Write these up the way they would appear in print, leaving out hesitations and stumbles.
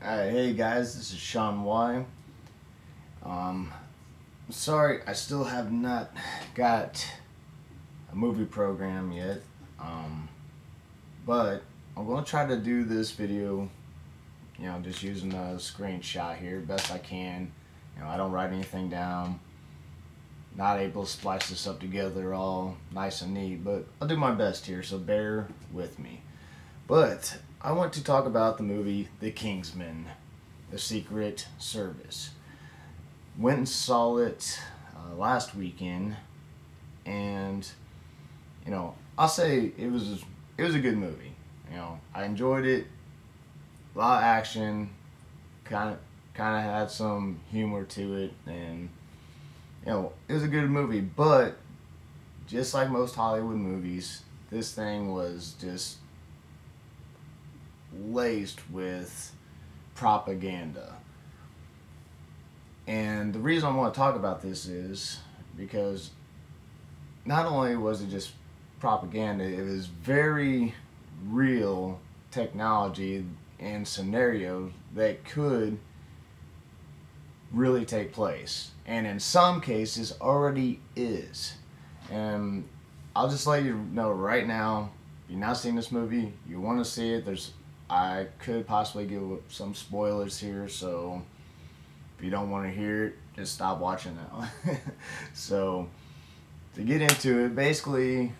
Alright, hey guys, this is Sean Y. Sorry, I still have not got a movie program yet, but I'm going to try to do this video, just using a screenshot here best I can. I don't write anything down, not able to splice this up together all nice and neat, but I'll do my best here, so bear with me. But I want to talk about the movie The Kingsmen, The Secret Service. Went and saw it last weekend, and I'll say it was a good movie. I enjoyed it. A lot of action, kind of had some humor to it, and it was a good movie. But just like most Hollywood movies, this thing was just laced with propaganda. And the reason I want to talk about this is because not only was it just propaganda, it was very real technology and scenarios that could really take place, and in some cases already is. And I'll just let you know right now, if you've not seen this movie, you want to see it, I could possibly give some spoilers here, so if you don't want to hear it, just stop watching now. So, to get into it, basically,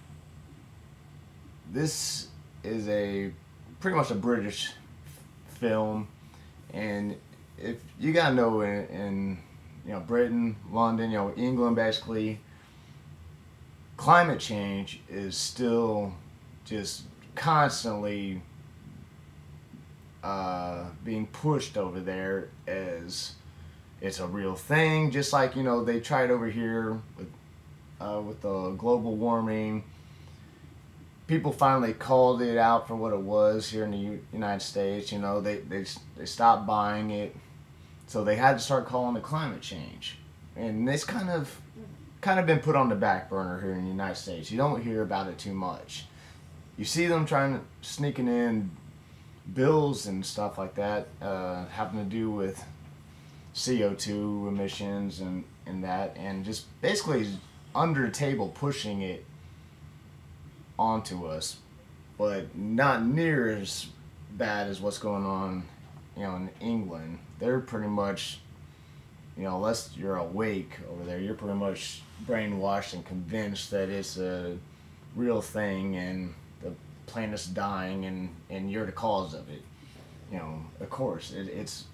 this is pretty much a British film, and if you gotta know, in Britain, London, England, basically, climate change is still just constantly being pushed over there as it's a real thing, just like they tried over here with the global warming. People finally called it out for what it was here in the United States. They stopped buying it, so they had to start calling it climate change, and it's kind of been put on the back burner here in the United States. You don't hear about it too much. You see them sneaking in bills and stuff like that, having to do with CO2 emissions and that, and just basically under the table pushing it onto us, but not near as bad as what's going on, in England. They're pretty much, unless you're awake over there, you're pretty much brainwashed and convinced that it's a real thing and the planet's dying and you're the cause of it. Of course, it's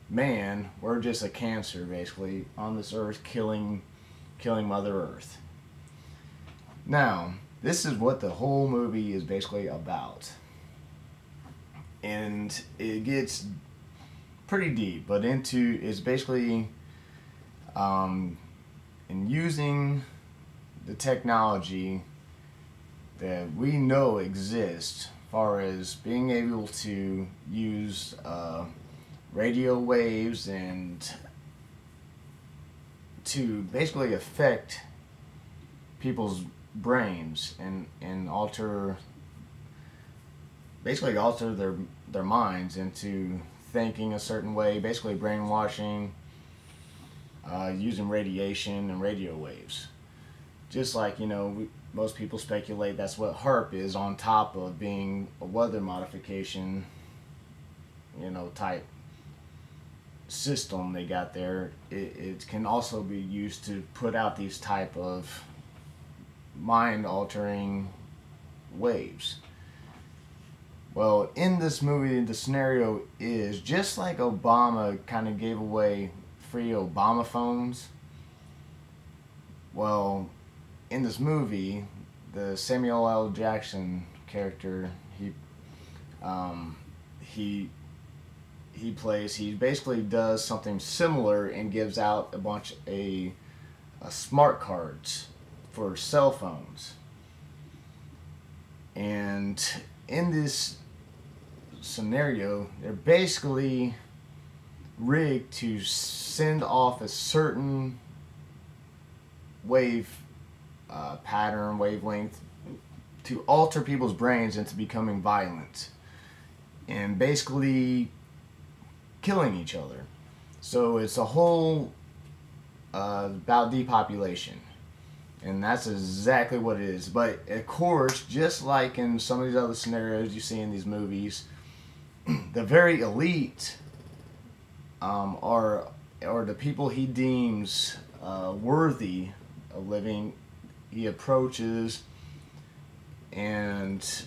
man, we're just a cancer basically on this earth, killing Mother Earth. Now, this is what the whole movie is basically about, and it gets pretty deep, but it's basically in using the technology that we know exists, as far as being able to use radio waves and to basically affect people's brains and alter their minds into thinking a certain way, basically brainwashing, using radiation and radio waves. Just like, most people speculate that's what HARP is, on top of being a weather modification, type system they got there. It can also be used to put out these type of mind-altering waves. Well, in this movie, the scenario is just like Obama kind of gave away free Obama phones. Well, in this movie, the Samuel L. Jackson character he basically does something similar and gives out a bunch of smart cards for cell phones. And in this scenario, they're basically rigged to send off a certain wave pattern, wavelength, to alter people's brains into becoming violent. And basically killing each other. So it's a whole about depopulation. And that's exactly what it is. But of course, just like in some of these other scenarios you see in these movies, the very elite are the people he deems worthy of living. He approaches and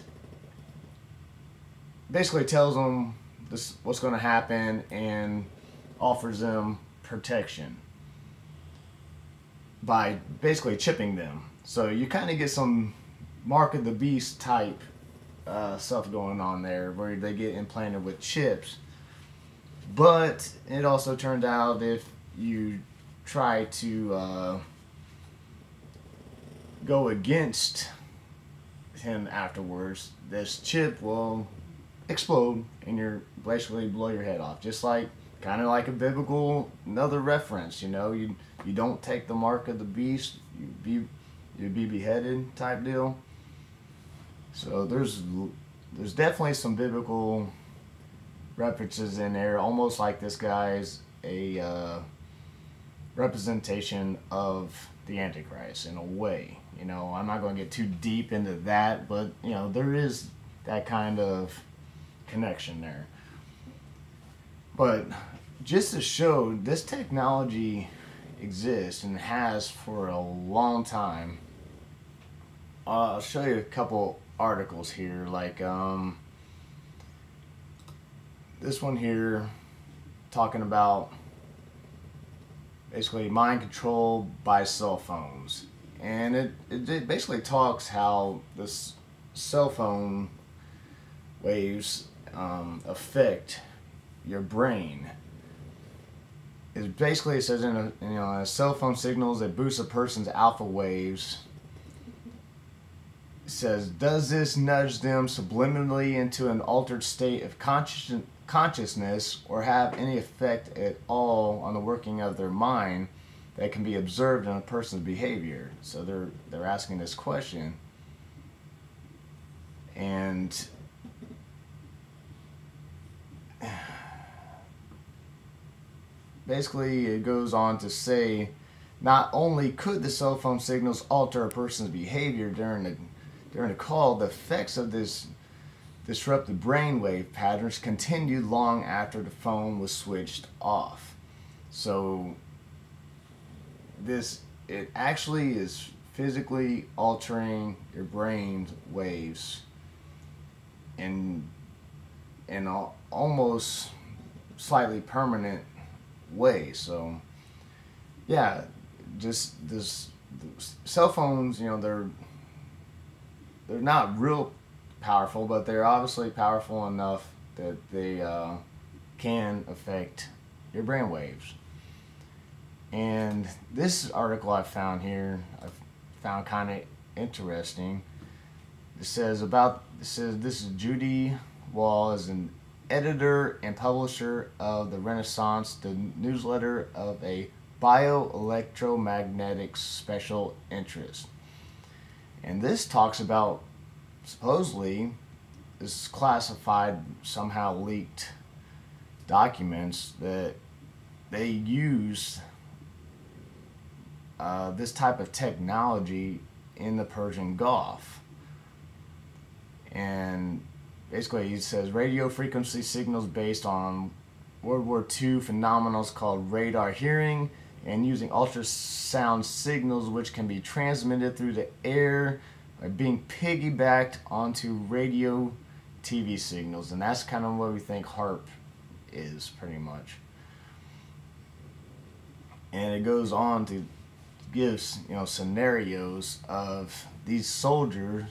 basically tells them what's going to happen and offers them protection by basically chipping them. So you kind of get some Mark of the Beast type stuff going on there, where they get implanted with chips. But it also turned out if you try to go against him afterwards, this chip will explode and you're basically blow your head off. Just like, kind of like a biblical, another reference, you know, you don't take the mark of the beast, you'd be beheaded type deal. So there's definitely some biblical references in there, almost like this guy's a representation of the Antichrist in a way. You know, I'm not going to get too deep into that, but you know, there is that kind of connection there. But just to show this technology exists and has for a long time, I'll show you a couple articles here, like this one here talking about basically mind control by cell phones. And it basically talks how this cell phone waves affect your brain. It basically says in cell phone signals that boost a person's alpha waves. It says, does this nudge them subliminally into an altered state of consciousness or have any effect at all on the working of their mind that can be observed in a person's behavior? So they're asking this question, and basically it goes on to say, not only could the cell phone signals alter a person's behavior during the call, the effects of this disrupted brainwave patterns continued long after the phone was switched off. So it actually is physically altering your brain's waves in almost slightly permanent way. So yeah, just this cell phones, you know, they're not real powerful, but they're obviously powerful enough that they can affect your brain waves. And this article I found here, I found kind of interesting. This is Judy Wall, is an editor and publisher of the Renaissance, the newsletter of a bioelectromagnetic special interest. And this talks about, supposedly, this classified, somehow leaked documents that they use this type of technology in the Persian Gulf. And basically he says radio frequency signals based on World War II phenomena called radar hearing, and using ultrasound signals which can be transmitted through the air by being piggybacked onto radio TV signals. And that's kind of what we think HARP is, pretty much. And it goes on to give, you know, scenarios of these soldiers,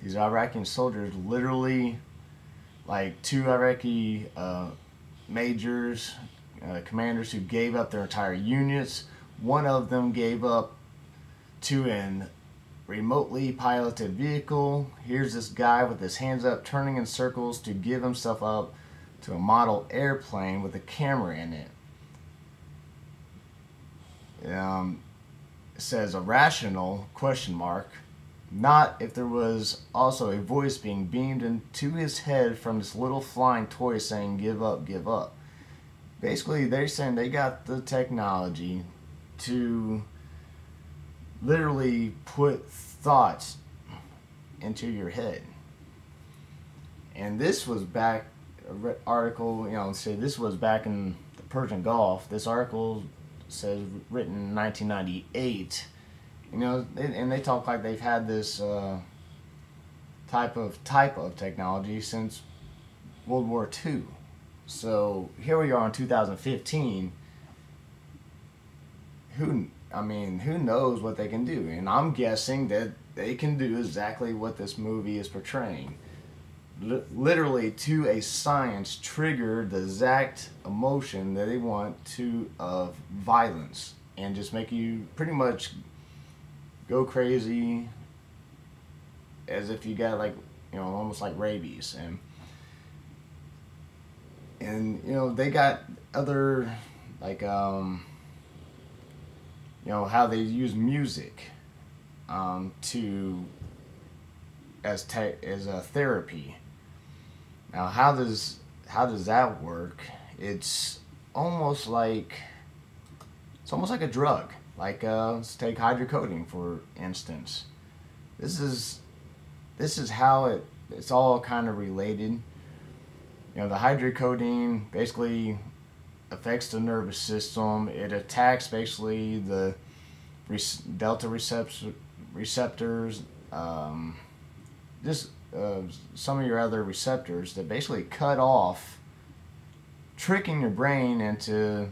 these Iraqi soldiers, literally, like 2 Iraqi majors, commanders who gave up their entire units. One of them gave up to an remotely piloted vehicle. Here's this guy with his hands up turning in circles to give himself up to a model airplane with a camera in it. It says irrational, question mark, not if there was also a voice being beamed into his head from this little flying toy saying give up, give up. basically they're saying they got the technology to literally put thoughts into your head. And this was back, article, say this was back in the Persian Gulf. This article says written in 1998. And they talk like they've had this type of technology since World War II. So here we are in 2015. Who knows what they can do? And I'm guessing that they can do exactly what this movie is portraying. Literally, to a science, trigger the exact emotion that they want to of violence, and just make you pretty much go crazy, as if you got almost like rabies. And they got other how they use music to as a therapy. Now, how does that work? It's almost like a drug. Let's take hydrocodone for instance. This is how it's all kind of related. The hydrocodone basically affects the nervous system. It attacks basically the delta receptors, some of your other receptors that basically cut off, tricking your brain into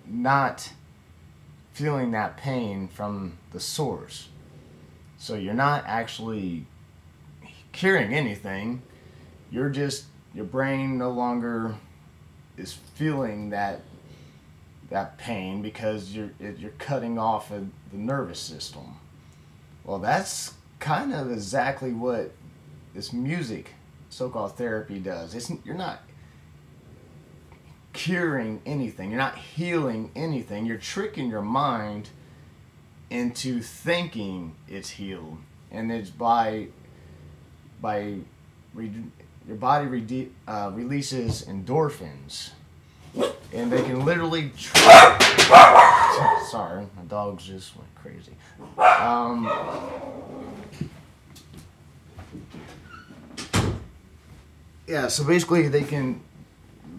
not feeling that pain from the source. So you're not actually curing anything. Your brain no longer is feeling that pain because you're cutting off the nervous system. Well, that's kind of exactly what this music, so-called therapy, does. You're not curing anything. You're not healing anything. You're tricking your mind into thinking it's healed, and it's by your body releases endorphins, and they can literally sorry, my dogs just went crazy. Yeah, so basically they can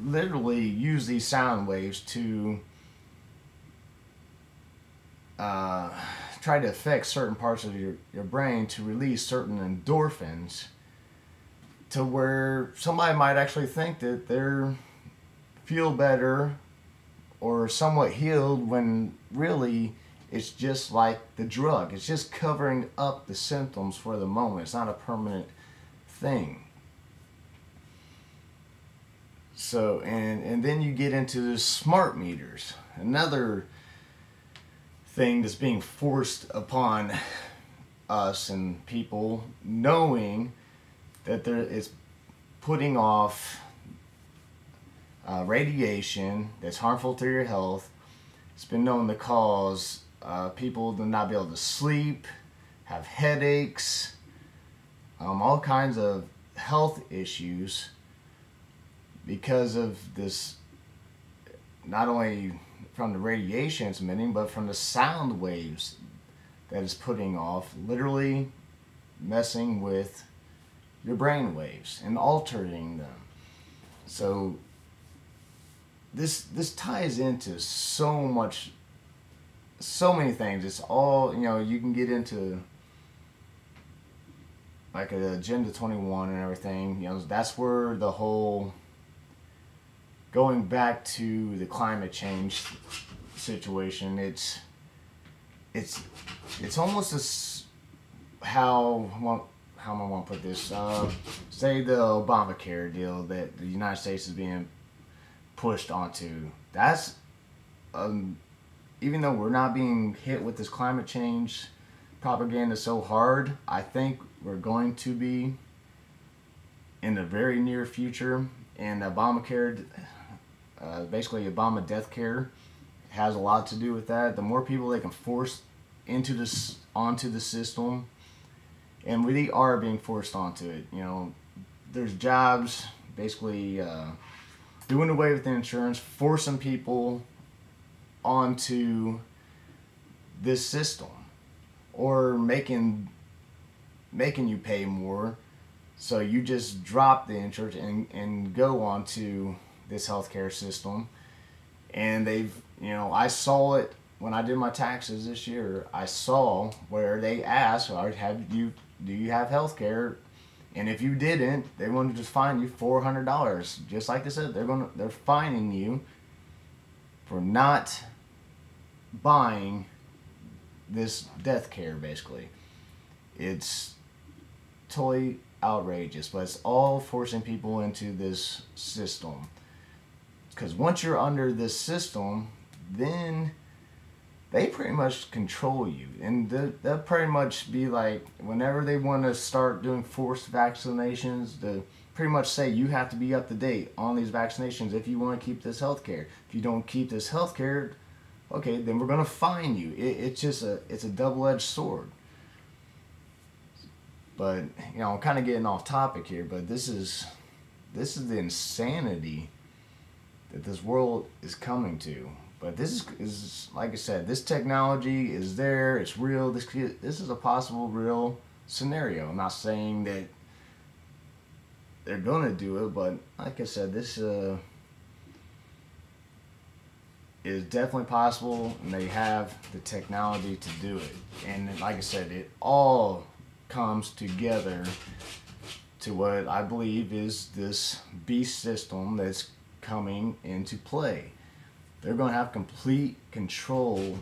literally use these sound waves to try to affect certain parts of your brain to release certain endorphins, to where somebody might actually think that they're feel better or somewhat healed, when really it's just like the drug. It's just covering up the symptoms for the moment. It's not a permanent thing. So, and then you get into the smart meters, another thing that's being forced upon us and people, knowing that it's putting off radiation that's harmful to your health. It's been known to cause people to not be able to sleep, have headaches, all kinds of health issues because of this, not only from the radiation it's emitting, but from the sound waves that it's putting off, literally messing with your brain waves and altering them. So this ties into so many things. It's all, you can get into like an Agenda 21 and everything. That's where the whole going back to the climate change situation. It's almost how am I want to put this? Say the Obamacare deal that the United States is being pushed onto. That's even though we're not being hit with this climate change propaganda so hard, I think we're going to be in the very near future. And Obamacare, basically Obama death care, has a lot to do with that. The more people they can force onto the system, and we are being forced onto it. There's jobs, basically doing away with the insurance, forcing people onto this system, or making you pay more, so you just drop the insurance and go onto this healthcare system. And they've, I saw it when I did my taxes this year. I saw where they asked, do you have healthcare? And if you didn't, they wanted to fine you $400. Just like they said, they're fining you for not buying this death care. Basically, it's totally outrageous, but it's all forcing people into this system. Because once you're under this system, then they pretty much control you. And they'll pretty much be like, whenever they want to start doing forced vaccinations, they pretty much say you have to be up to date on these vaccinations if you want to keep this health care. If you don't keep this health care, okay, then we're going to fine you. It's a double-edged sword. But, I'm kind of getting off topic here, but this is the insanity that this world is coming to. But this is like I said, this technology is there, it's real. This is a possible real scenario. I'm not saying that they're gonna do it, but like I said, this is definitely possible, and they have the technology to do it. And like I said, it all comes together to what I believe is this beast system that's coming into play. They're going to have complete control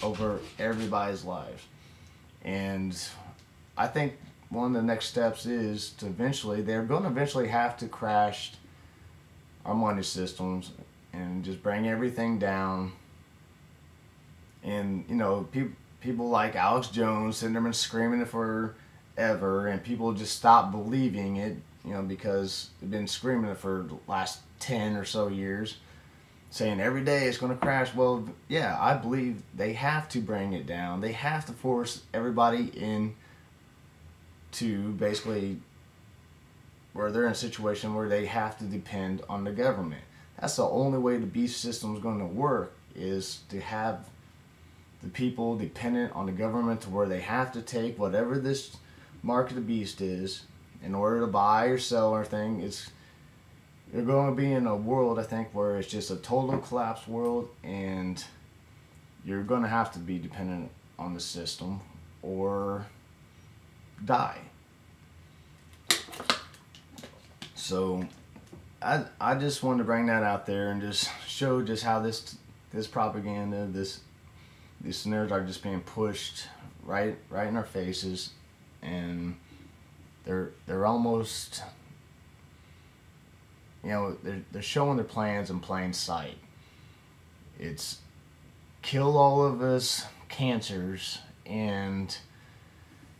over everybody's lives. And I think one of the next steps is to they're going to eventually have to crash our money systems and just bring everything down. And, people like Alex Jones sitting there and screaming it forever, and people just stop believing it, because they've been screaming it for the last 10 or so years, saying every day it's going to crash. Well, yeah, I believe they have to bring it down. They have to force everybody in to basically where they're in a situation where they have to depend on the government. That's the only way the beast system is going to work, is to have the people dependent on the government to where they have to take whatever this mark of the beast is in order to buy or sell everything. You're going to be in a world, I think, where it's just a total collapse world, and you're going to have to be dependent on the system or die. So I just wanted to bring that out there and just show just how this propaganda, these scenarios are just being pushed right in our faces, and they're almost, they're showing their plans in plain sight. It's kill all of us cancers, and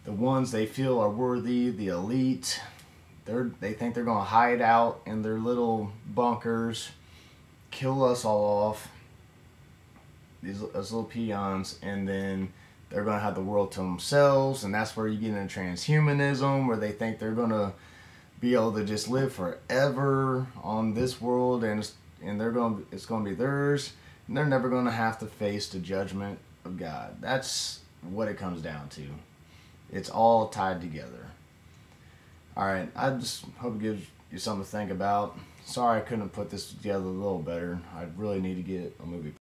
the ones they feel are worthy, the elite, they think they're going to hide out in their little bunkers, kill us all off, these little peons, and then they're going to have the world to themselves. And that's where you get into transhumanism, where they think they're going to be able to just live forever on this world, and it's going to be theirs, and they're never going to have to face the judgment of God. That's what it comes down to. It's all tied together. Alright, I just hope it gives you something to think about. Sorry I couldn't put this together a little better. I really need to get a movie